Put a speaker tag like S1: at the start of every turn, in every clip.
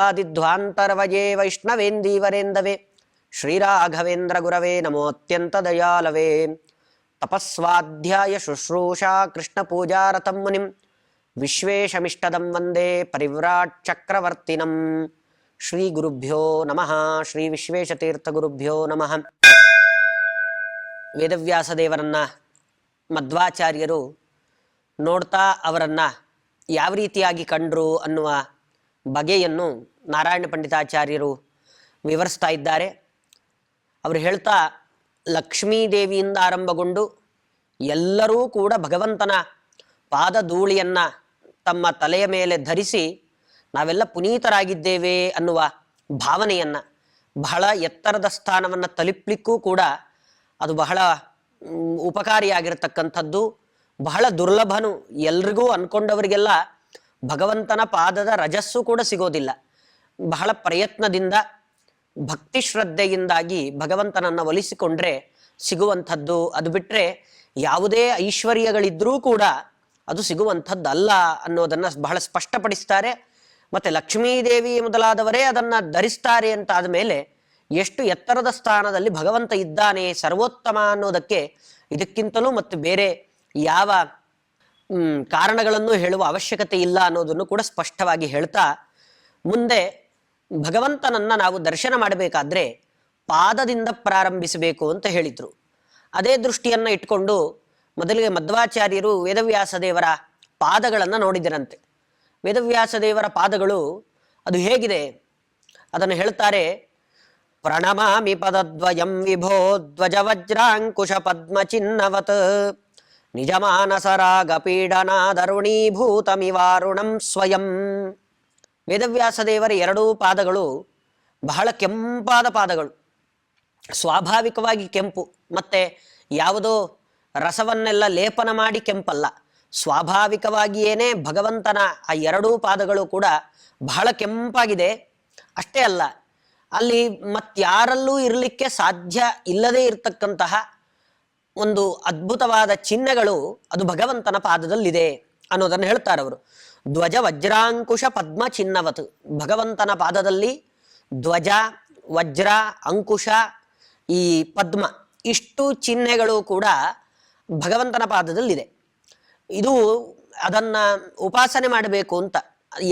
S1: ವಾದಿಧ್ವಾಂತರ್ವಯೇ ವೈಷ್ಣವೇಂದೀವರೇಂದವೇ ಶ್ರೀರಾಘವೇಂದ್ರ ಗುರವೇ ನಮೋತ್ಯಂತ ದಯಾಲವೇ. ತಪಸ್ವಾಧ್ಯಾಯ ಶುಶ್ರೂಷಾ ಕೃಷ್ಣ ಪೂಜಾರತಂ ಮುನಿಂ ವಿಶ್ವೇಶಮಿಷ್ಟದಂ ವಂದೇ ಪರಿವ್ರಾಟ್ ಚಕ್ರವರ್ತಿನಂ. ಶ್ರೀ ಗುರುಭ್ಯೋ ನಮಃ. ಶ್ರೀ ವಿಶ್ವೇಶತೀರ್ಥ ಗುರುಭ್ಯೋ ನಮಃ. ವೇದವ್ಯಾಸ ದೇವರನ್ನ ಮಧ್ವಾಚಾರ್ಯರು ನೋಡ್ತಾ ಅವರನ್ನ ಯಾವ ರೀತಿಯಾಗಿ ಕಂಡ್ರು ಅನ್ನುವ ಬಗೆಯನ್ನು ನಾರಾಯಣ ಪಂಡಿತಾಚಾರ್ಯರು ವಿವರಿಸ್ತಾ ಇದ್ದಾರೆ. ಅವರು ಹೇಳ್ತಾ, ಲಕ್ಷ್ಮೀದೇವಿಯಿಂದ ಆರಂಭಗೊಂಡು ಎಲ್ಲರೂ ಕೂಡ ಭಗವಂತನ ಪಾದಧೂಳಿಯನ್ನು ತಮ್ಮ ತಲೆಯ ಮೇಲೆ ಧರಿಸಿ ನಾವೆಲ್ಲ ಪುನೀತರಾಗಿದ್ದೇವೆ ಅನ್ನುವ ಭಾವನೆಯನ್ನು, ಬಹಳ ಎತ್ತರದ ಸ್ಥಾನವನ್ನು ತಲುಪಲಿಕ್ಕೂ ಕೂಡ ಅದು ಬಹಳ ಉಪಕಾರಿಯಾಗಿರ್ತಕ್ಕಂಥದ್ದು. ಬಹಳ ದುರ್ಲಭನು, ಎಲ್ರಿಗೂ ಅಂದ್ಕೊಂಡವರಿಗೆಲ್ಲ ಭಗವಂತನ ಪಾದದ ರಜಸ್ಸು ಕೂಡ ಸಿಗೋದಿಲ್ಲ. ಬಹಳ ಪ್ರಯತ್ನದಿಂದ ಭಕ್ತಿ ಶ್ರದ್ಧೆಯಿಂದಾಗಿ ಭಗವಂತನನ್ನು ಒಲಿಸಿಕೊಂಡ್ರೆ ಸಿಗುವಂಥದ್ದು. ಅದು ಬಿಟ್ಟರೆ ಯಾವುದೇ ಐಶ್ವರ್ಯಗಳಿದ್ರೂ ಕೂಡ ಅದು ಸಿಗುವಂಥದ್ದಲ್ಲ ಅನ್ನೋದನ್ನು ಬಹಳ ಸ್ಪಷ್ಟಪಡಿಸ್ತಾರೆ. ಮತ್ತು ಲಕ್ಷ್ಮೀದೇವಿ ಮೊದಲಾದವರೇ ಅದನ್ನು ಧರಿಸ್ತಾರೆ ಅಂತ ಆದಮೇಲೆ ಎಷ್ಟು ಎತ್ತರದ ಸ್ಥಾನದಲ್ಲಿ ಭಗವಂತ ಇದ್ದಾನೆ, ಸರ್ವೋತ್ತಮ ಅನ್ನೋದಕ್ಕೆ ಇದಕ್ಕಿಂತಲೂ ಮತ್ತು ಬೇರೆ ಯಾವ ಕಾರಣಗಳನ್ನು ಹೇಳುವ ಅವಶ್ಯಕತೆ ಇಲ್ಲ ಅನ್ನೋದನ್ನು ಕೂಡ ಸ್ಪಷ್ಟವಾಗಿ ಹೇಳ್ತಾ, ಮುಂದೆ ಭಗವಂತನನ್ನು ನಾವು ದರ್ಶನ ಮಾಡಬೇಕಾದ್ರೆ ಪಾದದಿಂದ ಪ್ರಾರಂಭಿಸಬೇಕು ಅಂತ ಹೇಳಿದರು. ಅದೇ ದೃಷ್ಟಿಯನ್ನು ಇಟ್ಕೊಂಡು ಮೊದಲಿಗೆ ಮಧ್ವಾಚಾರ್ಯರು ವೇದವ್ಯಾಸ ದೇವರ ಪಾದಗಳನ್ನು ನೋಡಿದರಂತೆ. ವೇದವ್ಯಾಸ ದೇವರ ಪಾದಗಳು ಅದು ಹೇಗಿದೆ ಅದನ್ನು ಹೇಳ್ತಾರೆ. ಪ್ರಣಮಾಮಿ ಪದದ್ವಯಂ ವಿಭೋ ಧ್ವಜ ವಜ್ರಾಂಕುಶ ಪದ್ಮ ಚಿನ್ನವತ್ ನಿಜಮಾನಸರಾಗ ಪೀಡನಾದರುಣೀಭೂತಮಿವಾರುಣಂ ಸ್ವಯಂ. ವೇದವ್ಯಾಸ ದೇವರ ಎರಡೂ ಪಾದಗಳು ಬಹಳ ಕೆಂಪಾದ ಪಾದಗಳು, ಸ್ವಾಭಾವಿಕವಾಗಿ ಕೆಂಪು, ಮತ್ತೆ ಯಾವುದೋ ರಸವನ್ನೆಲ್ಲ ಲೇಪನ ಮಾಡಿ ಕೆಂಪಲ್ಲ, ಸ್ವಾಭಾವಿಕವಾಗಿಯೇನೇ ಭಗವಂತನ ಆ ಎರಡೂ ಪಾದಗಳು ಕೂಡ ಬಹಳ ಕೆಂಪಾಗಿದೆ. ಅಷ್ಟೇ ಅಲ್ಲ, ಅಲ್ಲಿ ಮತ್ತಾರಲ್ಲೂ ಇರಲಿಕ್ಕೆ ಸಾಧ್ಯ ಇಲ್ಲದೇ ಇರತಕ್ಕಂತಹ ಒಂದು ಅದ್ಭುತವಾದ ಚಿಹ್ನೆಗಳು ಅದು ಭಗವಂತನ ಪಾದದಲ್ಲಿದೆ ಅನ್ನೋದನ್ನು ಹೇಳ್ತಾರೆ ಅವರು. ಧ್ವಜ ವಜ್ರಾಂಕುಶ ಪದ್ಮ ಚಿನ್ನವತ್. ಭಗವಂತನ ಪಾದದಲ್ಲಿ ಧ್ವಜ, ವಜ್ರ, ಅಂಕುಶ, ಈ ಪದ್ಮ, ಇಷ್ಟು ಚಿಹ್ನೆಗಳು ಕೂಡ ಭಗವಂತನ ಪಾದದಲ್ಲಿದೆ. ಇದು ಅದನ್ನು ಉಪಾಸನೆ ಮಾಡಬೇಕು ಅಂತ.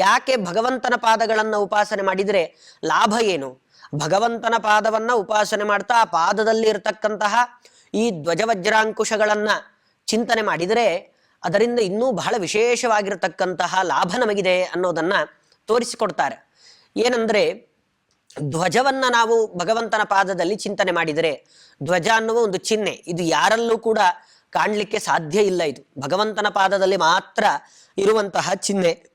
S1: ಯಾಕೆ ಭಗವಂತನ ಪಾದಗಳನ್ನು ಉಪಾಸನೆ ಮಾಡಿದರೆ ಲಾಭ ಏನು? ಭಗವಂತನ ಪಾದವನ್ನು ಉಪಾಸನೆ ಮಾಡ್ತಾ ಆ ಪಾದದಲ್ಲಿ ಇರತಕ್ಕಂತಹ ಈ ಧ್ವಜವಜ್ರಾಂಕುಶಗಳನ್ನು ಚಿಂತನೆ ಮಾಡಿದರೆ ಅದರಿಂದ ಇನ್ನೂ ಬಹಳ ವಿಶೇಷವಾಗಿರತಕ್ಕಂತಹ ಲಾಭ ನಮಗಿದೆ ಅನ್ನೋದನ್ನು ತೋರಿಸಿಕೊಡ್ತಾರೆ. ಏನಂದರೆ, ಧ್ವಜವನ್ನು ನಾವು ಭಗವಂತನ ಪಾದದಲ್ಲಿ ಚಿಂತನೆ ಮಾಡಿದರೆ, ಧ್ವಜ ಅನ್ನುವ ಒಂದು ಚಿಹ್ನೆ, ಇದು ಯಾರಲ್ಲೂ ಕೂಡ ಕಾಣಲಿಕ್ಕೆ ಸಾಧ್ಯ ಇಲ್ಲ. ಇದು ಭಗವಂತನ ಪಾದದಲ್ಲಿ ಮಾತ್ರ ಇರುವಂತಹ ಚಿಹ್ನೆ.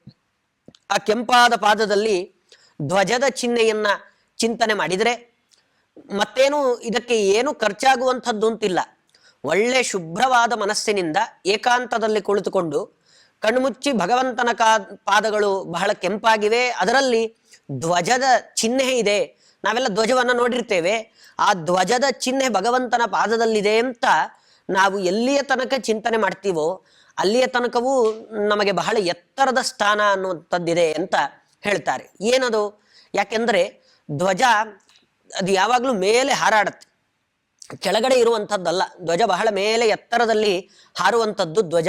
S1: ಆ ಕೆಂಪಾದ ಪಾದದಲ್ಲಿ ಧ್ವಜದ ಚಿಹ್ನೆಯನ್ನು ಚಿಂತನೆ ಮಾಡಿದರೆ ಮತ್ತೇನು ಇದಕ್ಕೆ ಏನು ಖರ್ಚಾಗುವಂಥದ್ದು ಅಂತಿಲ್ಲ. ಒಳ್ಳೆ ಶುಭ್ರವಾದ ಮನಸ್ಸಿನಿಂದ ಏಕಾಂತದಲ್ಲಿ ಕುಳಿತುಕೊಂಡು ಕಣ್ಮುಚ್ಚಿ ಭಗವಂತನ ಪಾದಗಳು ಬಹಳ ಕೆಂಪಾಗಿವೆ, ಅದರಲ್ಲಿ ಧ್ವಜದ ಚಿಹ್ನೆ ಇದೆ. ನಾವೆಲ್ಲ ಧ್ವಜವನ್ನು ನೋಡಿರ್ತೇವೆ, ಆ ಧ್ವಜದ ಚಿಹ್ನೆ ಭಗವಂತನ ಪಾದದಲ್ಲಿದೆ ಅಂತ ನಾವು ಎಲ್ಲಿಯ ತನಕ ಚಿಂತನೆ ಮಾಡ್ತೀವೋ ಅಲ್ಲಿಯ ತನಕವೂ ನಮಗೆ ಬಹಳ ಎತ್ತರದ ಸ್ಥಾನ ಅನ್ನುವಂಥದ್ದಿದೆ ಅಂತ ಹೇಳ್ತಾರೆ. ಏನದು? ಯಾಕೆಂದರೆ ಧ್ವಜ ಅದು ಯಾವಾಗಲೂ ಮೇಲೆ ಹಾರಾಡುತ್ತೆ, ಕೆಳಗಡೆ ಇರುವಂಥದ್ದಲ್ಲ. ಧ್ವಜ ಬಹಳ ಮೇಲೆ ಎತ್ತರದಲ್ಲಿ ಹಾರುವಂಥದ್ದು ಧ್ವಜ.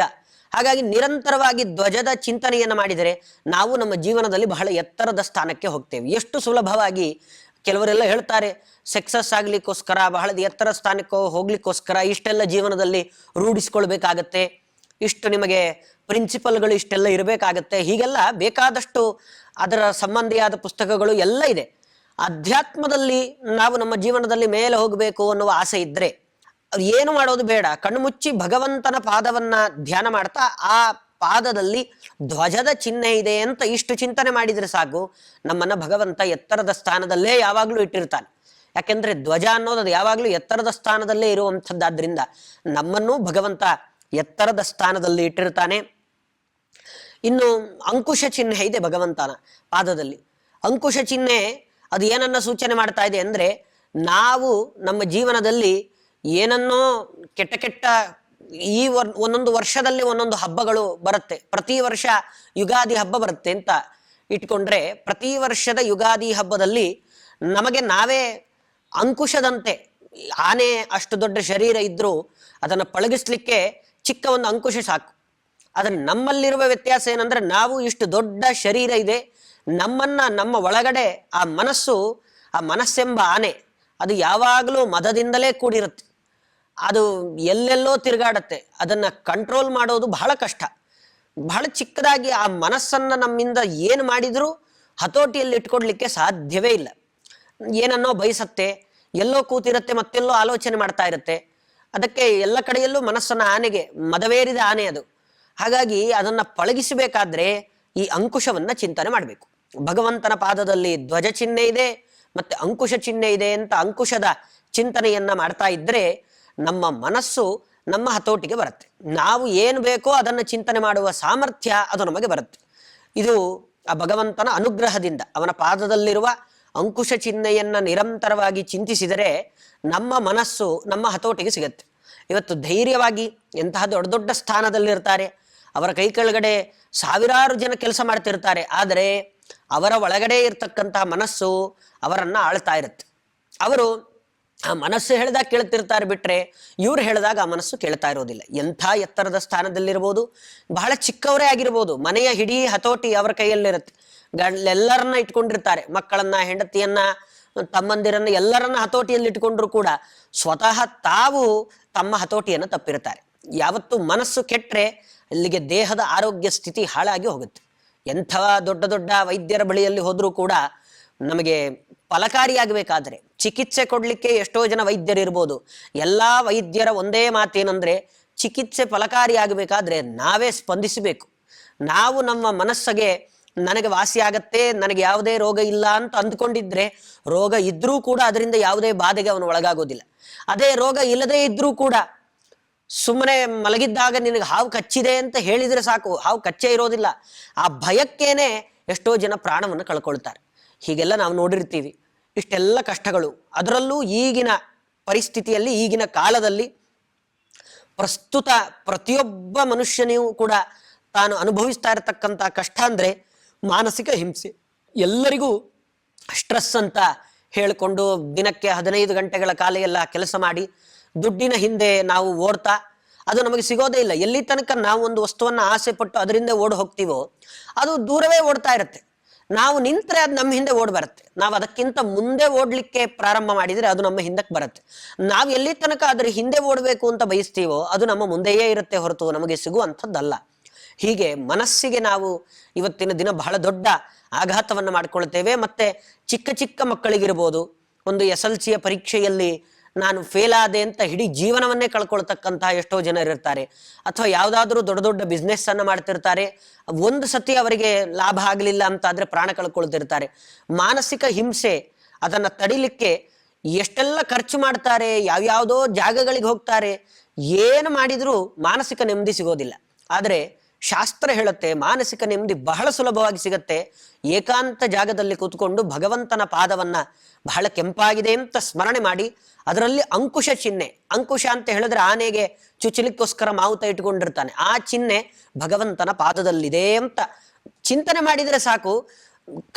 S1: ಹಾಗಾಗಿ ನಿರಂತರವಾಗಿ ಧ್ವಜದ ಚಿಂತನೆಯನ್ನು ಮಾಡಿದರೆ ನಾವು ನಮ್ಮ ಜೀವನದಲ್ಲಿ ಬಹಳ ಎತ್ತರದ ಸ್ಥಾನಕ್ಕೆ ಹೋಗ್ತೇವೆ. ಎಷ್ಟು ಸುಲಭವಾಗಿ ಕೆಲವರೆಲ್ಲ ಹೇಳ್ತಾರೆ, ಸಕ್ಸಸ್ ಆಗಲಿಕ್ಕೋಸ್ಕರ, ಬಹಳ ಎತ್ತರ ಸ್ಥಾನಕ್ಕೆ ಹೋಗ್ಲಿಕ್ಕೋಸ್ಕರ ಇಷ್ಟೆಲ್ಲ ಜೀವನದಲ್ಲಿ ರೂಢಿಸ್ಕೊಳ್ಬೇಕಾಗತ್ತೆ, ಇಷ್ಟು ನಿಮಗೆ ಪ್ರಿನ್ಸಿಪಲ್ಗಳು ಇಷ್ಟೆಲ್ಲ ಇರಬೇಕಾಗತ್ತೆ, ಹೀಗೆಲ್ಲ ಬೇಕಾದಷ್ಟು ಅದರ ಸಂಬಂಧಿಯಾದ ಪುಸ್ತಕಗಳು ಎಲ್ಲ ಇದೆ. ಅಧ್ಯಾತ್ಮದಲ್ಲಿ ನಾವು ನಮ್ಮ ಜೀವನದಲ್ಲಿ ಮೇಲೆ ಹೋಗಬೇಕು ಅನ್ನುವ ಆಸೆ ಇದ್ದರೆ ಏನು ಮಾಡೋದು ಬೇಡ, ಕಣ್ಣು ಮುಚ್ಚಿ ಭಗವಂತನ ಪಾದವನ್ನ ಧ್ಯಾನ ಮಾಡ್ತಾ ಆ ಪಾದದಲ್ಲಿ ಧ್ವಜದ ಚಿಹ್ನೆ ಇದೆ ಅಂತ ಇಷ್ಟು ಚಿಂತನೆ ಮಾಡಿದರೆ ಸಾಕು, ನಮ್ಮನ್ನ ಭಗವಂತ ಎತ್ತರದ ಸ್ಥಾನದಲ್ಲೇ ಯಾವಾಗಲೂ ಇಟ್ಟಿರ್ತಾನೆ. ಯಾಕೆಂದ್ರೆ ಧ್ವಜ ಅನ್ನೋದು ಅದು ಯಾವಾಗಲೂ ಎತ್ತರದ ಸ್ಥಾನದಲ್ಲೇ ಇರುವಂಥದ್ದಾದ್ರಿಂದ ನಮ್ಮನ್ನು ಭಗವಂತ ಎತ್ತರದ ಸ್ಥಾನದಲ್ಲಿ ಇಟ್ಟಿರ್ತಾನೆ. ಇನ್ನು ಅಂಕುಶ ಚಿಹ್ನೆ ಇದೆ ಭಗವಂತನ ಪಾದದಲ್ಲಿ. ಅಂಕುಶ ಚಿಹ್ನೆ ಅದು ಏನನ್ನ ಸೂಚನೆ ಮಾಡ್ತಾ ಇದೆ ಅಂದ್ರೆ, ನಾವು ನಮ್ಮ ಜೀವನದಲ್ಲಿ ಏನನ್ನೋ ಕೆಟ್ಟ ಕೆಟ್ಟ ಈ ಒಂದೊಂದು ವರ್ಷದಲ್ಲಿ ಒಂದೊಂದು ಹಬ್ಬಗಳು ಬರುತ್ತೆ. ಪ್ರತಿ ವರ್ಷ ಯುಗಾದಿ ಹಬ್ಬ ಬರುತ್ತೆ ಅಂತ ಇಟ್ಕೊಂಡ್ರೆ ಪ್ರತಿ ವರ್ಷದ ಯುಗಾದಿ ಹಬ್ಬದಲ್ಲಿ ನಮಗೆ ನಾವೇ ಅಂಕುಶದಂತೆ, ಆನೆ ಅಷ್ಟು ದೊಡ್ಡ ಶರೀರ ಇದ್ರೂ ಅದನ್ನು ಪಳಗಿಸ್ಲಿಕ್ಕೆ ಚಿಕ್ಕ ಒಂದು ಅಂಕುಶ ಸಾಕು. ಆದರೆ ನಮ್ಮಲ್ಲಿರುವ ವ್ಯತ್ಯಾಸ ಏನಂದ್ರೆ, ನಾವು ಇಷ್ಟು ದೊಡ್ಡ ಶರೀರ ಇದೆ, ನಮ್ಮ ಒಳಗಡೆ ಆ ಮನಸ್ಸೆಂಬ ಆನೆ ಅದು ಯಾವಾಗಲೂ ಮದದಿಂದಲೇ ಕೂಡಿರುತ್ತೆ. ಅದು ಎಲ್ಲೆಲ್ಲೋ ತಿರುಗಾಡತ್ತೆ. ಅದನ್ನು ಕಂಟ್ರೋಲ್ ಮಾಡೋದು ಬಹಳ ಕಷ್ಟ. ಬಹಳ ಚಿಕ್ಕದಾಗಿ ಆ ಮನಸ್ಸನ್ನು ನಮ್ಮಿಂದ ಏನು ಮಾಡಿದರೂ ಹತೋಟಿಯಲ್ಲಿ ಇಟ್ಕೊಡ್ಲಿಕ್ಕೆ ಸಾಧ್ಯವೇ ಇಲ್ಲ. ಏನನ್ನೋ ಬಯಸತ್ತೆ, ಎಲ್ಲೋ ಕೂತಿರುತ್ತೆ, ಮತ್ತೆಲ್ಲೋ ಆಲೋಚನೆ ಮಾಡ್ತಾ ಇರುತ್ತೆ. ಅದಕ್ಕೆ ಎಲ್ಲ ಕಡೆಯಲ್ಲೂ ಮನಸ್ಸನ್ನು ಆನೆಗೆ ಮದವೇರಿದ ಆನೆ ಅದು. ಹಾಗಾಗಿ ಅದನ್ನು ಪಳಗಿಸಬೇಕಾದ್ರೆ ಈ ಅಂಕುಶವನ್ನು ಚಿಂತನೆ ಮಾಡಬೇಕು. ಭಗವಂತನ ಪಾದದಲ್ಲಿ ಧ್ವಜ ಚಿಹ್ನೆ ಇದೆ, ಮತ್ತೆ ಅಂಕುಶ ಚಿಹ್ನೆ ಇದೆ ಅಂತ ಅಂಕುಶದ ಚಿಂತನೆಯನ್ನ ಮಾಡ್ತಾ ಇದ್ರೆ ನಮ್ಮ ಮನಸ್ಸು ನಮ್ಮ ಹತೋಟಿಗೆ ಬರುತ್ತೆ. ನಾವು ಏನು ಬೇಕೋ ಅದನ್ನು ಚಿಂತನೆ ಮಾಡುವ ಸಾಮರ್ಥ್ಯ ಅದು ನಮಗೆ ಬರುತ್ತೆ. ಇದು ಆ ಭಗವಂತನ ಅನುಗ್ರಹದಿಂದ, ಅವನ ಪಾದದಲ್ಲಿರುವ ಅಂಕುಶ ಚಿಹ್ನೆಯನ್ನ ನಿರಂತರವಾಗಿ ಚಿಂತಿಸಿದರೆ ನಮ್ಮ ಮನಸ್ಸು ನಮ್ಮ ಹತೋಟಿಗೆ ಸಿಗತ್ತೆ. ಇವತ್ತು ಧೈರ್ಯವಾಗಿ ಎಂತಹ ದೊಡ್ಡ ದೊಡ್ಡ ಸ್ಥಾನದಲ್ಲಿರ್ತಾರೆ, ಅವರ ಕೈ ಕೆಳಗಡೆ ಸಾವಿರಾರು ಜನ ಕೆಲಸ ಮಾಡ್ತಿರ್ತಾರೆ, ಆದರೆ ಅವರ ಒಳಗಡೆ ಇರ್ತಕ್ಕಂತಹ ಮನಸ್ಸು ಅವರನ್ನ ಆಳ್ತಾ ಇರುತ್ತೆ. ಅವರು ಆ ಮನಸ್ಸು ಹೇಳಿದಾಗ ಕೇಳ್ತಿರ್ತಾರೆ ಬಿಟ್ರೆ ಇವ್ರು ಹೇಳಿದಾಗ ಆ ಮನಸ್ಸು ಕೇಳ್ತಾ ಇರೋದಿಲ್ಲ. ಎಂಥ ಎತ್ತರದ ಸ್ಥಾನದಲ್ಲಿರ್ಬೋದು, ಬಹಳ ಚಿಕ್ಕವರೇ ಆಗಿರ್ಬೋದು, ಮನೆಯ ಹಿಡೀ ಹತೋಟಿ ಅವರ ಕೈಯಲ್ಲಿರುತ್ತೆ. ಎಲ್ಲರನ್ನ ಇಟ್ಕೊಂಡಿರ್ತಾರೆ, ಮಕ್ಕಳನ್ನ, ಹೆಂಡತಿಯನ್ನ, ತಮ್ಮಂದಿರನ್ನ, ಎಲ್ಲರನ್ನ ಹತೋಟಿಯಲ್ಲಿ ಇಟ್ಕೊಂಡ್ರು ಕೂಡ ಸ್ವತಃ ತಾವು ತಮ್ಮ ಹತೋಟಿಯನ್ನು ತಪ್ಪಿರ್ತಾರೆ. ಯಾವತ್ತು ಮನಸ್ಸು ಕೆಟ್ಟರೆ ಅಲ್ಲಿಗೆ ದೇಹದ ಆರೋಗ್ಯ ಸ್ಥಿತಿ ಹಾಳಾಗಿ ಹೋಗುತ್ತೆ. ಎಂಥ ದೊಡ್ಡ ದೊಡ್ಡ ವೈದ್ಯರ ಬಳಿಯಲ್ಲಿ ಹೋದ್ರೂ ಕೂಡ ನಮಗೆ ಫಲಕಾರಿಯಾಗಬೇಕಾದ್ರೆ, ಚಿಕಿತ್ಸೆ ಕೊಡ್ಲಿಕ್ಕೆ ಎಷ್ಟೋ ಜನ ವೈದ್ಯರಿರ್ಬೋದು, ಎಲ್ಲ ವೈದ್ಯರ ಒಂದೇ ಮಾತೇನಂದ್ರೆ ಚಿಕಿತ್ಸೆ ಫಲಕಾರಿಯಾಗಬೇಕಾದ್ರೆ ನಾವೇ ಸ್ಪಂದಿಸಬೇಕು. ನಾವು ನಮ್ಮ ಮನಸ್ಸಿಗೆ ನನಗೆ ವಾಸಿ ಆಗತ್ತೆ, ನನಗೆ ಯಾವುದೇ ರೋಗ ಇಲ್ಲ ಅಂತ ಅಂದ್ಕೊಂಡಿದ್ರೆ ರೋಗ ಇದ್ರೂ ಕೂಡ ಅದರಿಂದ ಯಾವುದೇ ಬಾಧೆಗೆ ಅವನು ಒಳಗಾಗೋದಿಲ್ಲ. ಅದೇ ರೋಗ ಇಲ್ಲದೇ ಇದ್ರೂ ಕೂಡ ಸುಮ್ಮನೆ ಮಲಗಿದ್ದಾಗ ನಿನಗೆ ಹಾವು ಕಚ್ಚಿದೆ ಅಂತ ಹೇಳಿದ್ರೆ ಸಾಕು, ಹಾವು ಕಚ್ಚೇ ಇರೋದಿಲ್ಲ. ಆ ಭಯಕ್ಕೇನೆ ಎಷ್ಟೋ ಜನ ಪ್ರಾಣವನ್ನು ಕಳ್ಕೊಳ್ತಾರೆ. ಹೀಗೆಲ್ಲ ನಾವು ನೋಡಿರ್ತೀವಿ. ಇಷ್ಟೆಲ್ಲ ಕಷ್ಟಗಳು, ಅದರಲ್ಲೂ ಈಗಿನ ಪರಿಸ್ಥಿತಿಯಲ್ಲಿ, ಈಗಿನ ಕಾಲದಲ್ಲಿ ಪ್ರಸ್ತುತ ಪ್ರತಿಯೊಬ್ಬ ಮನುಷ್ಯನಿಗೂ ಕೂಡ ತಾನು ಅನುಭವಿಸ್ತಾ ಇರತಕ್ಕಂಥ ಕಷ್ಟ ಅಂದರೆ ಮಾನಸಿಕ ಹಿಂಸೆ. ಎಲ್ಲರಿಗೂ ಸ್ಟ್ರೆಸ್ ಅಂತ ಹೇಳಿಕೊಂಡು ದಿನಕ್ಕೆ 15 ಗಂಟೆಗಳ ಕಾಲ ಎಲ್ಲ ಕೆಲಸ ಮಾಡಿ ದುಡ್ಡಿನ ಹಿಂದೆ ನಾವು ಓಡ್ತಾ, ಅದು ನಮಗೆ ಸಿಗೋದೇ ಇಲ್ಲ. ಎಲ್ಲಿ ತನಕ ನಾವು ಒಂದು ವಸ್ತುವನ್ನು ಆಸೆ ಪಟ್ಟು ಅದರಿಂದ ಓಡಿ ಹೋಗ್ತೀವೋ ಅದು ದೂರವೇ ಓಡ್ತಾ ಇರುತ್ತೆ. ನಾವು ನಿಂತರೆ ಅದು ನಮ್ಮ ಹಿಂದೆ ಓಡಿ ಬರುತ್ತೆ. ನಾವು ಅದಕ್ಕಿಂತ ಮುಂದೆ ಓಡಲಿಕ್ಕೆ ಪ್ರಾರಂಭ ಮಾಡಿದರೆ ಅದು ನಮ್ಮ ಹಿಂದಕ್ಕೆ ಬರುತ್ತೆ. ನಾವು ಎಲ್ಲಿ ತನಕ ಅದರ ಹಿಂದೆ ಓಡಬೇಕು ಅಂತ ಬಯಸ್ತೀವೋ ಅದು ನಮ್ಮ ಮುಂದೆಯೇ ಇರುತ್ತೆ ಹೊರತು ನಮಗೆ ಸಿಗುವಂಥದ್ದಲ್ಲ. ಹೀಗೆ ಮನಸ್ಸಿಗೆ ನಾವು ಇವತ್ತಿನ ದಿನ ಬಹಳ ದೊಡ್ಡ ಆಘಾತವನ್ನು ಮಾಡಿಕೊಳ್ತೇವೆ. ಮತ್ತೆ ಚಿಕ್ಕ ಚಿಕ್ಕ ಮಕ್ಕಳಿಗಿರ್ಬೋದು, ಒಂದು SLC ಪರೀಕ್ಷೆಯಲ್ಲಿ ನಾನು ಫೇಲ್ ಆದೆ ಅಂತ ಇಡೀ ಜೀವನವನ್ನೇ ಕಳ್ಕೊಳ್ತಕ್ಕಂತಹ ಎಷ್ಟೋ ಜನರಿರ್ತಾರೆ. ಅಥವಾ ಯಾವುದಾದ್ರೂ ದೊಡ್ಡ ದೊಡ್ಡ ಬಿಸ್ನೆಸ್ ಅನ್ನು ಮಾಡ್ತಿರ್ತಾರೆ, ಒಂದು ಸತಿ ಅವರಿಗೆ ಲಾಭ ಆಗಲಿಲ್ಲ ಅಂತ ಆದ್ರೆ ಪ್ರಾಣ ಕಳ್ಕೊಳ್ತಿರ್ತಾರೆ. ಮಾನಸಿಕ ಹಿಂಸೆ ಅದನ್ನು ತಡಿಲಿಕ್ಕೆ ಎಷ್ಟೆಲ್ಲ ಖರ್ಚು ಮಾಡ್ತಾರೆ, ಯಾವ್ಯಾವುದೋ ಜಾಗಗಳಿಗೆ ಹೋಗ್ತಾರೆ, ಏನು ಮಾಡಿದರೂ ಮಾನಸಿಕ ನೆಮ್ಮದಿ ಸಿಗೋದಿಲ್ಲ. ಆದರೆ ಶಾಸ್ತ್ರ ಹೇಳುತ್ತೆ ಮಾನಸಿಕ ನೆಮ್ಮದಿ ಬಹಳ ಸುಲಭವಾಗಿ ಸಿಗತ್ತೆ. ಏಕಾಂತ ಜಾಗದಲ್ಲಿ ಕೂತ್ಕೊಂಡು ಭಗವಂತನ ಪಾದವನ್ನ ಬಹಳ ಕೆಂಪಾಗಿದೆ ಅಂತ ಸ್ಮರಣೆ ಮಾಡಿ, ಅದರಲ್ಲಿ ಅಂಕುಶ ಚಿಹ್ನೆ, ಅಂಕುಶ ಅಂತ ಹೇಳಿದ್ರೆ ಆನೆಗೆ ಚುಚ್ಚಲಿಕ್ಕೋಸ್ಕರ ಮಾವುತ ಇಟ್ಕೊಂಡಿರ್ತಾನೆ, ಆ ಚಿಹ್ನೆ ಭಗವಂತನ ಪಾದದಲ್ಲಿದೆ ಅಂತ ಚಿಂತನೆ ಮಾಡಿದರೆ ಸಾಕು,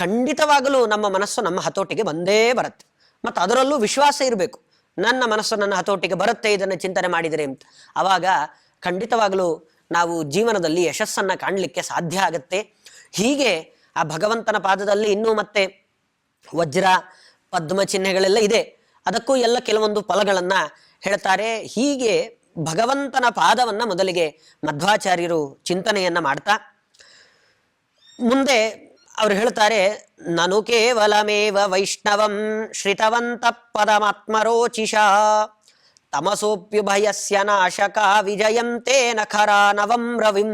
S1: ಖಂಡಿತವಾಗಲೂ ನಮ್ಮ ಮನಸ್ಸು ನಮ್ಮ ಹತೋಟಿಗೆ ಬಂದೇ ಬರುತ್ತೆ. ಮತ್ತು ಅದರಲ್ಲೂ ವಿಶ್ವಾಸ ಇರಬೇಕು, ನನ್ನ ಮನಸ್ಸು ನನ್ನ ಹತೋಟಿಗೆ ಬರುತ್ತೆ ಇದನ್ನು ಚಿಂತನೆ ಮಾಡಿದರೆ ಅಂತ. ಆವಾಗ ಖಂಡಿತವಾಗಲೂ ನಾವು ಜೀವನದಲ್ಲಿ ಯಶಸ್ಸನ್ನು ಕಾಣಲಿಕ್ಕೆ ಸಾಧ್ಯ ಆಗತ್ತೆ. ಹೀಗೆ ಆ ಭಗವಂತನ ಪಾದದಲ್ಲಿ ಇನ್ನೂ ಮತ್ತೆ ವಜ್ರ, ಪದ್ಮ ಚಿಹ್ನೆಗಳೆಲ್ಲ ಇದೆ, ಅದಕ್ಕೂ ಎಲ್ಲ ಕೆಲವೊಂದು ಫಲಗಳನ್ನ ಹೇಳ್ತಾರೆ. ಹೀಗೆ ಭಗವಂತನ ಪಾದವನ್ನ ಮೊದಲಿಗೆ ಮಧ್ವಾಚಾರ್ಯರು ಚಿಂತನೆಯನ್ನ ಮಾಡ್ತಾ ಮುಂದೆ ಅವರು ಹೇಳ್ತಾರೆ, ನನು ಕೇವಲಮೇವ ವೈಷ್ಣವಂ ಶ್ರಿತವಂತ ಪದಮಾತ್ಮರೋಚಿಷ ತಮಸೋಪ್ಯುಭಯಸ್ಯ ನಾಶಕ ವಿಜಯಂತೆ ನಖರಾನವಂ ರವಿಂ.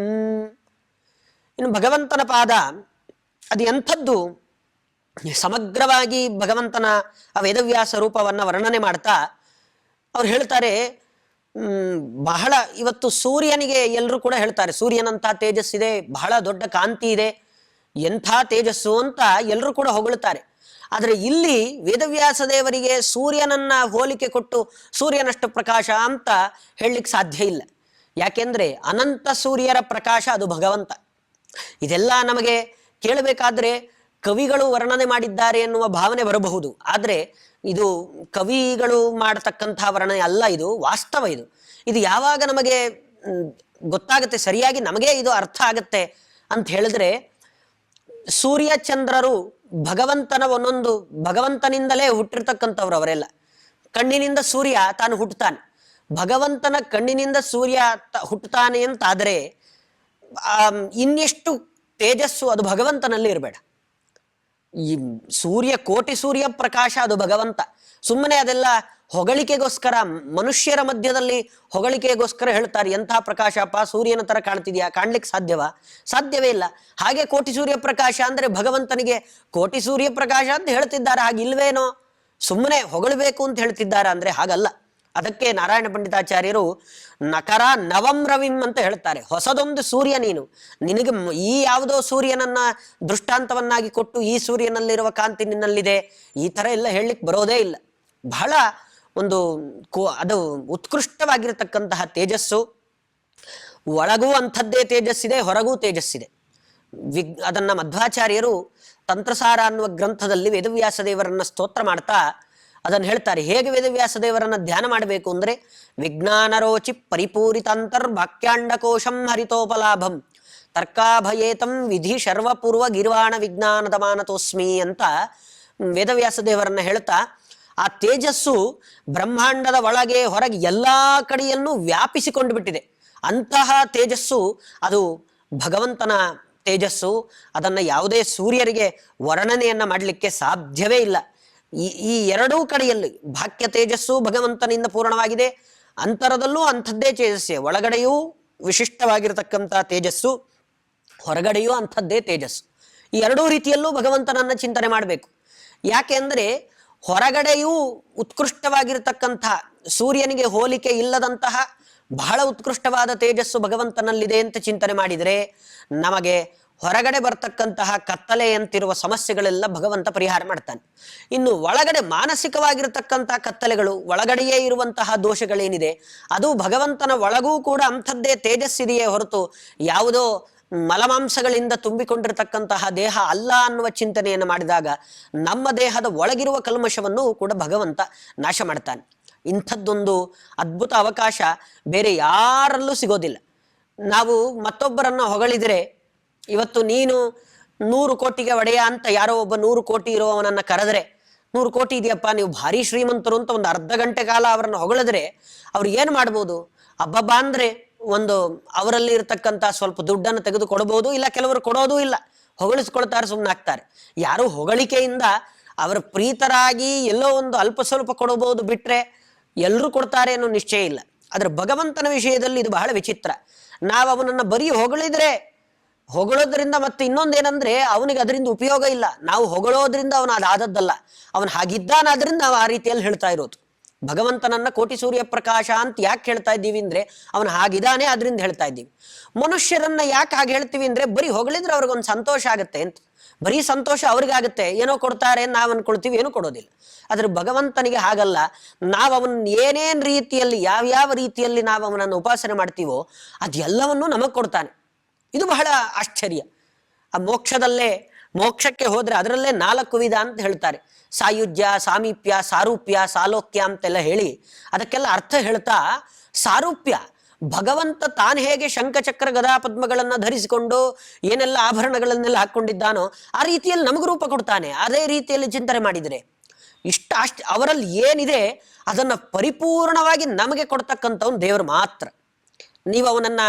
S1: ಇನ್ನು ಭಗವಂತನ ಪಾದ ಅದು ಎಂಥದ್ದು, ಸಮಗ್ರವಾಗಿ ಭಗವಂತನ ಆ ವೇದವ್ಯಾಸ ರೂಪವನ್ನು ವರ್ಣನೆ ಮಾಡ್ತಾ ಅವ್ರು ಹೇಳ್ತಾರೆ, ಬಹಳ ಇವತ್ತು ಸೂರ್ಯನಿಗೆ ಎಲ್ಲರೂ ಕೂಡ ಹೇಳ್ತಾರೆ ಸೂರ್ಯನಂಥ ತೇಜಸ್ಸಿದೆ, ಬಹಳ ದೊಡ್ಡ ಕಾಂತಿ ಇದೆ, ಎಂಥ ತೇಜಸ್ಸು ಅಂತ ಎಲ್ಲರೂ ಕೂಡ ಹೊಗಳುತ್ತಾರೆ. ಆದರೆ ಇಲ್ಲಿ ವೇದವ್ಯಾಸ ದೇವರಿಗೆ ಸೂರ್ಯನನ್ನ ಹೋಲಿಕೆ ಕೊಟ್ಟು ಸೂರ್ಯನಷ್ಟು ಪ್ರಕಾಶ ಅಂತ ಹೇಳಲಿಕ್ಕೆ ಸಾಧ್ಯ ಇಲ್ಲ. ಯಾಕೆಂದ್ರೆ ಅನಂತ ಸೂರ್ಯರ ಪ್ರಕಾಶ ಅದು ಭಗವಂತ. ಇದೆಲ್ಲ ನಮಗೆ ಕೇಳಬೇಕಾದ್ರೆ ಕವಿಗಳು ವರ್ಣನೆ ಮಾಡಿದ್ದಾರೆ ಎನ್ನುವ ಭಾವನೆ ಬರಬಹುದು. ಆದರೆ ಇದು ಕವಿಗಳು ಮಾಡತಕ್ಕಂತಹ ವರ್ಣನೆ ಅಲ್ಲ, ಇದು ವಾಸ್ತವ. ಇದು ಯಾವಾಗ ನಮಗೆ ಗೊತ್ತಾಗುತ್ತೆ, ಸರಿಯಾಗಿ ನಮಗೆ ಇದು ಅರ್ಥ ಆಗುತ್ತೆ ಅಂತ ಹೇಳಿದ್ರೆ, ಸೂರ್ಯ ಚಂದ್ರರು ಭಗವಂತನ ಒಂದೊಂದು ಭಗವಂತನಿಂದಲೇ ಹುಟ್ಟಿರ್ತಕ್ಕಂಥವ್ರು ಅವರೆಲ್ಲ. ಕಣ್ಣಿನಿಂದ ಸೂರ್ಯ ತಾನು ಹುಟ್ಟುತ್ತಾನೆ, ಭಗವಂತನ ಕಣ್ಣಿನಿಂದ ಸೂರ್ಯ ಹುಟ್ಟುತ್ತಾನೆ ಅಂತಾದರೆ ಇನ್ನೆಷ್ಟು ತೇಜಸ್ಸು ಅದು ಭಗವಂತನಲ್ಲಿ ಇರಬೇಡ. ಈ ಸೂರ್ಯ, ಕೋಟಿ ಸೂರ್ಯ ಪ್ರಕಾಶ ಅದು ಭಗವಂತ. ಸುಮ್ಮನೆ ಅದೆಲ್ಲ ಹೊಗಳಿಕೆಗೋಸ್ಕರ, ಮನುಷ್ಯರ ಮಧ್ಯದಲ್ಲಿ ಹೊಗಳಿಕೆಗೋಸ್ಕರ ಹೇಳ್ತಾರೆ, ಎಂತಹ ಪ್ರಕಾಶಪ್ಪ, ಸೂರ್ಯನ ತರ ಕಾಣ್ತಿದ್ಯಾ, ಕಾಣ್ಲಿಕ್ಕೆ ಸಾಧ್ಯವಾ? ಸಾಧ್ಯವೇ ಇಲ್ಲ. ಹಾಗೆ ಕೋಟಿ ಸೂರ್ಯ ಪ್ರಕಾಶ ಅಂದ್ರೆ ಭಗವಂತನಿಗೆ ಕೋಟಿ ಸೂರ್ಯ ಪ್ರಕಾಶ ಅಂತ ಹೇಳ್ತಿದ್ದಾರೆ, ಹಾಗಿಲ್ವೇನೋ? ಸುಮ್ಮನೆ ಹೊಗಳಬೇಕು ಅಂತ ಹೇಳ್ತಿದ್ದಾರೆ ಅಂದ್ರೆ ಹಾಗಲ್ಲ. ಅದಕ್ಕೆ ನಾರಾಯಣ ಪಂಡಿತಾಚಾರ್ಯರು ನಕರ ನವಂ ರವಿಂ ಅಂತ ಹೇಳ್ತಾರೆ. ಹೊಸದೊಂದು ಸೂರ್ಯ ನೀನು, ನಿನಗೆ ಈ ಯಾವುದೋ ಸೂರ್ಯನನ್ನ ದೃಷ್ಟಾಂತವನ್ನಾಗಿ ಕೊಟ್ಟು ಈ ಸೂರ್ಯನಲ್ಲಿರುವ ಕಾಂತಿ ನಿನ್ನಲ್ಲಿದೆ, ಈ ತರ ಎಲ್ಲ ಹೇಳಲಿಕ್ಕೆ ಬರೋದೇ ಇಲ್ಲ. ಬಹಳ ಒಂದು ಅದು ಉತ್ಕೃಷ್ಟವಾಗಿರತಕ್ಕಂತಹ ತೇಜಸ್ಸು. ಒಳಗೂ ಅಂಥದ್ದೇ ತೇಜಸ್ಸಿದೆ, ಹೊರಗೂ ತೇಜಸ್ಸಿದೆ. ಅದನ್ನ ಮಧ್ವಾಚಾರ್ಯರು ತಂತ್ರಸಾರ ಅನ್ನುವ ಗ್ರಂಥದಲ್ಲಿ ವೇದವ್ಯಾಸ ದೇವರನ್ನ ಸ್ತೋತ್ರ ಮಾಡ್ತಾ ಅದನ್ನು ಹೇಳ್ತಾರೆ. ಹೇಗೆ ವೇದವ್ಯಾಸ ದೇವರನ್ನ ಧ್ಯಾನ ಮಾಡಬೇಕು ಅಂದ್ರೆ, ವಿಜ್ಞಾನರೋಚಿ ಪರಿಪೂರಿತಾಂತರ್ ವಾಕ್ಯಾಂಡಕೋಶಂ ಹರಿತೋಪಲಾಭಂ ತರ್ಕಾಭಯೇತಂ ವಿಧಿ ಶರ್ವಪೂರ್ವ ಗಿರ್ವಾಣ ವಿಜ್ಞಾನದ ಮಾನತೋಸ್ಮಿ ಅಂತ ವೇದವ್ಯಾಸ ದೇವರನ್ನ ಹೇಳ್ತಾ, ಆ ತೇಜಸ್ಸು ಬ್ರಹ್ಮಾಂಡದ ಒಳಗೆ ಹೊರಗೆ ಎಲ್ಲಾ ಕಡೆಯಲ್ಲೂ ವ್ಯಾಪಿಸಿಕೊಂಡು ಬಿಟ್ಟಿದೆ. ಅಂತಹ ತೇಜಸ್ಸು ಅದು ಭಗವಂತನ ತೇಜಸ್ಸು. ಅದನ್ನ ಯಾವುದೇ ಸೂರ್ಯರಿಗೆ ವರ್ಣನೆಯನ್ನ ಮಾಡಲಿಕ್ಕೆ ಸಾಧ್ಯವೇ ಇಲ್ಲ. ಈ ಎರಡೂ ಕಡೆಯಲ್ಲಿ ಬಾಹ್ಯ ತೇಜಸ್ಸು ಭಗವಂತನಿಂದ ಪೂರ್ಣವಾಗಿದೆ, ಅಂತರದಲ್ಲೂ ಅಂಥದ್ದೇ ತೇಜಸ್ಸೇ. ಒಳಗಡೆಯೂ ವಿಶಿಷ್ಟವಾಗಿರತಕ್ಕಂಥ ತೇಜಸ್ಸು, ಹೊರಗಡೆಯೂ ಅಂಥದ್ದೇ ತೇಜಸ್ಸು. ಈ ಎರಡೂ ರೀತಿಯಲ್ಲೂ ಭಗವಂತನನ್ನ ಚಿಂತನೆ ಮಾಡಬೇಕು. ಯಾಕೆ ಅಂದರೆ, ಹೊರಗಡೆಯೂ ಉತ್ಕೃಷ್ಟವಾಗಿರತಕ್ಕಂಥ ಸೂರ್ಯನಿಗೆ ಹೋಲಿಕೆ ಇಲ್ಲದಂತಹ ಬಹಳ ಉತ್ಕೃಷ್ಟವಾದ ತೇಜಸ್ಸು ಭಗವಂತನಲ್ಲಿದೆ ಅಂತ ಚಿಂತನೆ ಮಾಡಿದರೆ, ನಮಗೆ ಹೊರಗಡೆ ಬರ್ತಕ್ಕಂತಹ ಕತ್ತಲೆಯಂತಿರುವ ಸಮಸ್ಯೆಗಳೆಲ್ಲ ಭಗವಂತ ಪರಿಹಾರ ಮಾಡ್ತಾನೆ. ಇನ್ನು ಒಳಗಡೆ ಮಾನಸಿಕವಾಗಿರತಕ್ಕಂಥ ಕತ್ತಲೆಗಳು, ಒಳಗಡೆಯೇ ಇರುವಂತಹ ದೋಷಗಳೇನಿದೆ, ಅದು ಭಗವಂತನ ಒಳಗೂ ಕೂಡ ಅಂಥದ್ದೇ ತೇಜಸ್ಸಿದೆಯೇ ಹೊರತು ಯಾವುದೋ ಮಲಮಾಂಸಗಳಿಂದ ತುಂಬಿಕೊಂಡಿರತಕ್ಕಂತಹ ದೇಹ ಅಲ್ಲ ಅನ್ನುವ ಚಿಂತನೆಯನ್ನು ಮಾಡಿದಾಗ ನಮ್ಮ ದೇಹದ ಒಳಗಿರುವ ಕಲ್ಮಶವನ್ನು ಕೂಡ ಭಗವಂತ ನಾಶ ಮಾಡ್ತಾನೆ. ಇಂಥದ್ದೊಂದು ಅದ್ಭುತ ಅವಕಾಶ ಬೇರೆ ಯಾರಲ್ಲೂ ಸಿಗೋದಿಲ್ಲ. ನಾವು ಮತ್ತೊಬ್ಬರನ್ನ ಹೊಗಳಿದರೆ, ಇವತ್ತು ನೀನು 100 ಕೋಟಿಗೆ ಒಡೆಯ ಅಂತ ಯಾರೋ ಒಬ್ಬ 100 ಕೋಟಿ ಇರುವವನನ್ನ ಕರೆದ್ರೆ, 100 ಕೋಟಿ ಇದೆಯಪ್ಪ, ನೀವು ಭಾರಿ ಶ್ರೀಮಂತರು ಅಂತ ಒಂದು ಅರ್ಧ ಗಂಟೆ ಕಾಲ ಅವರನ್ನು ಹೊಗಳಿದ್ರೆ ಅವ್ರು ಏನು ಮಾಡ್ಬೋದು? ಅಬ್ಬಬ್ಬ ಅಂದ್ರೆ ಒಂದು ಅವರಲ್ಲಿ ಇರತಕ್ಕಂಥ ಸ್ವಲ್ಪ ದುಡ್ಡನ್ನು ತೆಗೆದು ಕೊಡಬಹುದು, ಇಲ್ಲ ಕೆಲವರು ಕೊಡೋದೂ ಇಲ್ಲ, ಹೊಗಳಿಸ್ಕೊಳ್ತಾರೆ, ಸುಮ್ಮನೆ ಆಗ್ತಾರೆ. ಯಾರು ಹೊಗಳಿಕೆಯಿಂದ ಅವರ ಪ್ರೀತರಾಗಿ ಎಲ್ಲೋ ಒಂದು ಅಲ್ಪ ಸ್ವಲ್ಪ ಕೊಡಬಹುದು ಬಿಟ್ರೆ ಎಲ್ಲರೂ ಕೊಡ್ತಾರೆ ಅನ್ನೋ ನಿಶ್ಚಯ ಇಲ್ಲ. ಆದ್ರೆ ಭಗವಂತನ ವಿಷಯದಲ್ಲಿ ಇದು ಬಹಳ ವಿಚಿತ್ರ. ನಾವು ಅವನನ್ನ ಬರೀ ಹೊಗಳೋದ್ರಿಂದ ಮತ್ತೆ ಇನ್ನೊಂದೇನಂದ್ರೆ ಅವನಿಗೆ ಅದರಿಂದ ಉಪಯೋಗ ಇಲ್ಲ. ನಾವು ಹೊಗಳೋದ್ರಿಂದ ಅವನ ಅದಾದದ್ದಲ್ಲ, ಅವನು ಹಾಗಿದ್ದಾನಾದ್ರಿಂದ ನಾವು ಆ ರೀತಿಯಲ್ಲಿ ಹೇಳ್ತಾ ಇರೋದು. ಭಗವಂತನನ್ನ ಕೋಟಿ ಸೂರ್ಯ ಪ್ರಕಾಶ ಅಂತ ಯಾಕೆ ಹೇಳ್ತಾ ಇದ್ದೀವಿ ಅಂದ್ರೆ ಅವನು ಹಾಗಿದ್ದಾನೆ, ಅದರಿಂದ ಹೇಳ್ತಾ ಇದ್ದೀವಿ. ಮನುಷ್ಯರನ್ನ ಯಾಕೆ ಹಾಗೆ ಹೇಳ್ತೀವಿ ಅಂದ್ರೆ ಬರೀ ಹೊಗಳಿದ್ರೆ ಅವ್ರಿಗೊಂದು ಸಂತೋಷ ಆಗುತ್ತೆ ಅಂತ. ಬರೀ ಸಂತೋಷ ಅವ್ರಿಗಾಗುತ್ತೆ, ಏನೋ ಕೊಡ್ತಾರೆ ನಾವು ಅನ್ಕೊಳ್ತೀವಿ, ಏನೂ ಕೊಡೋದಿಲ್ಲ. ಆದ್ರೆ ಭಗವಂತನಿಗೆ ಹಾಗಲ್ಲ. ನಾವು ಅವನ ಏನೇನ್ ರೀತಿಯಲ್ಲಿ, ಯಾವ್ಯಾವ ರೀತಿಯಲ್ಲಿ ನಾವು ಅವನನ್ನು ಉಪಾಸನೆ ಮಾಡ್ತೀವೋ ಅದೆಲ್ಲವನ್ನೂ ನಮಗ್ ಕೊಡ್ತಾನೆ. ಇದು ಬಹಳ ಆಶ್ಚರ್ಯ. ಆ ಮೋಕ್ಷಕ್ಕೆ ಹೋದ್ರೆ ಅದರಲ್ಲೇ 4 ವಿಧ ಅಂತ ಹೇಳ್ತಾರೆ. ಸಾಯುಜ್ಯ, ಸಾಮೀಪ್ಯ, ಸಾರೂಪ್ಯ, ಸಾಲೋಕ್ಯ ಅಂತೆಲ್ಲ ಹೇಳಿ ಅದಕ್ಕೆಲ್ಲ ಅರ್ಥ ಹೇಳ್ತಾ, ಸಾರೂಪ್ಯ ಭಗವಂತ ತಾನು ಹೇಗೆ ಶಂಖಚಕ್ರ ಗದಾ ಪದ್ಮಗಳನ್ನ ಧರಿಸಿಕೊಂಡು ಏನೆಲ್ಲ ಆಭರಣಗಳನ್ನೆಲ್ಲ ಹಾಕೊಂಡಿದ್ದಾನೋ ಆ ರೀತಿಯಲ್ಲಿ ನಮಗೂ ರೂಪ ಕೊಡ್ತಾನೆ. ಅದೇ ರೀತಿಯಲ್ಲಿ ಚಿಂತನೆ ಮಾಡಿದರೆ ಅವರಲ್ಲಿ ಏನಿದೆ ಅದನ್ನ ಪರಿಪೂರ್ಣವಾಗಿ ನಮಗೆ ಕೊಡ್ತಕ್ಕಂಥವ್ನು ದೇವರು ಮಾತ್ರ. ನೀವು ಅವನನ್ನ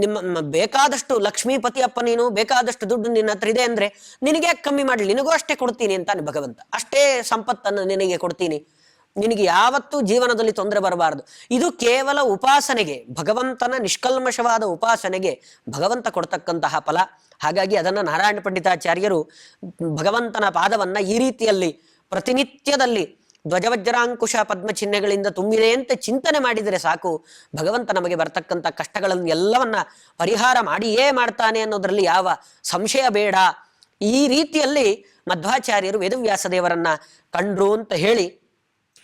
S1: ನಿಮ್ಮ ಬೇಕಾದಷ್ಟು ಲಕ್ಷ್ಮೀಪತಿ ಅಪ್ಪ, ನೀನು ಬೇಕಾದಷ್ಟು ದುಡ್ಡು ನಿನ್ನ ಹತ್ರ ಇದೆ ಅಂದ್ರೆ ನಿನಗೆ ಕಮ್ಮಿ ಮಾಡಲಿ, ನಿನಗೂ ಅಷ್ಟೇ ಕೊಡ್ತೀನಿ ಅಂತಾನೆ ಭಗವಂತ. ಅಷ್ಟೇ ಸಂಪತ್ತನ್ನು ನಿನಗೆ ಕೊಡ್ತೀನಿ, ನಿನಗೆ ಯಾವತ್ತೂ ಜೀವನದಲ್ಲಿ ತೊಂದರೆ ಬರಬಾರದು. ಇದು ಕೇವಲ ಉಪಾಸನೆಗೆ, ಭಗವಂತನ ನಿಷ್ಕಲ್ಮಶವಾದ ಉಪಾಸನೆಗೆ ಭಗವಂತ ಕೊಡ್ತಕ್ಕಂತಹ ಫಲ. ಹಾಗಾಗಿ ಅದನ್ನ ನಾರಾಯಣ ಪಂಡಿತಾಚಾರ್ಯರು ಭಗವಂತನ ಪಾದವನ್ನ ಈ ರೀತಿಯಲ್ಲಿ ಪ್ರತಿನಿತ್ಯದಲ್ಲಿ ಧ್ವಜವಜ್ರಾಂಕುಶ ಪದ್ಮ ಚಿಹ್ನೆಗಳಿಂದ ತುಂಬಿದೆ ಅಂತ ಚಿಂತನೆ ಮಾಡಿದರೆ ಸಾಕು, ಭಗವಂತ ನಮಗೆ ಬರ್ತಕ್ಕಂಥ ಕಷ್ಟಗಳನ್ನು ಎಲ್ಲವನ್ನ ಪರಿಹಾರ ಮಾಡಿಯೇ ಮಾಡ್ತಾನೆ ಅನ್ನೋದ್ರಲ್ಲಿ ಯಾವ ಸಂಶಯ ಬೇಡ. ಈ ರೀತಿಯಲ್ಲಿ ಮಧ್ವಾಚಾರ್ಯರು ವೇದವ್ಯಾಸ ದೇವರನ್ನ ಕಂಡ್ರು ಅಂತ ಹೇಳಿ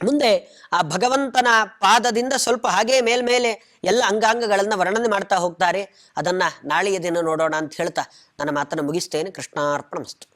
S1: ಮುಂದೆ ಆ ಭಗವಂತನ ಪಾದದಿಂದ ಸ್ವಲ್ಪ ಹಾಗೆ ಮೇಲ್ಮೇಲೆ ಎಲ್ಲ ಅಂಗಾಂಗಗಳನ್ನ ವರ್ಣನೆ ಮಾಡ್ತಾ ಹೋಗ್ತಾರೆ. ಅದನ್ನ ನಾಳೆಯ ದಿನ ನೋಡೋಣ ಅಂತ ಹೇಳ್ತಾ ನನ್ನ ಮಾತನ್ನು ಮುಗಿಸ್ತೇನೆ. ಕೃಷ್ಣಾರ್ಪಣಮಸ್ತು.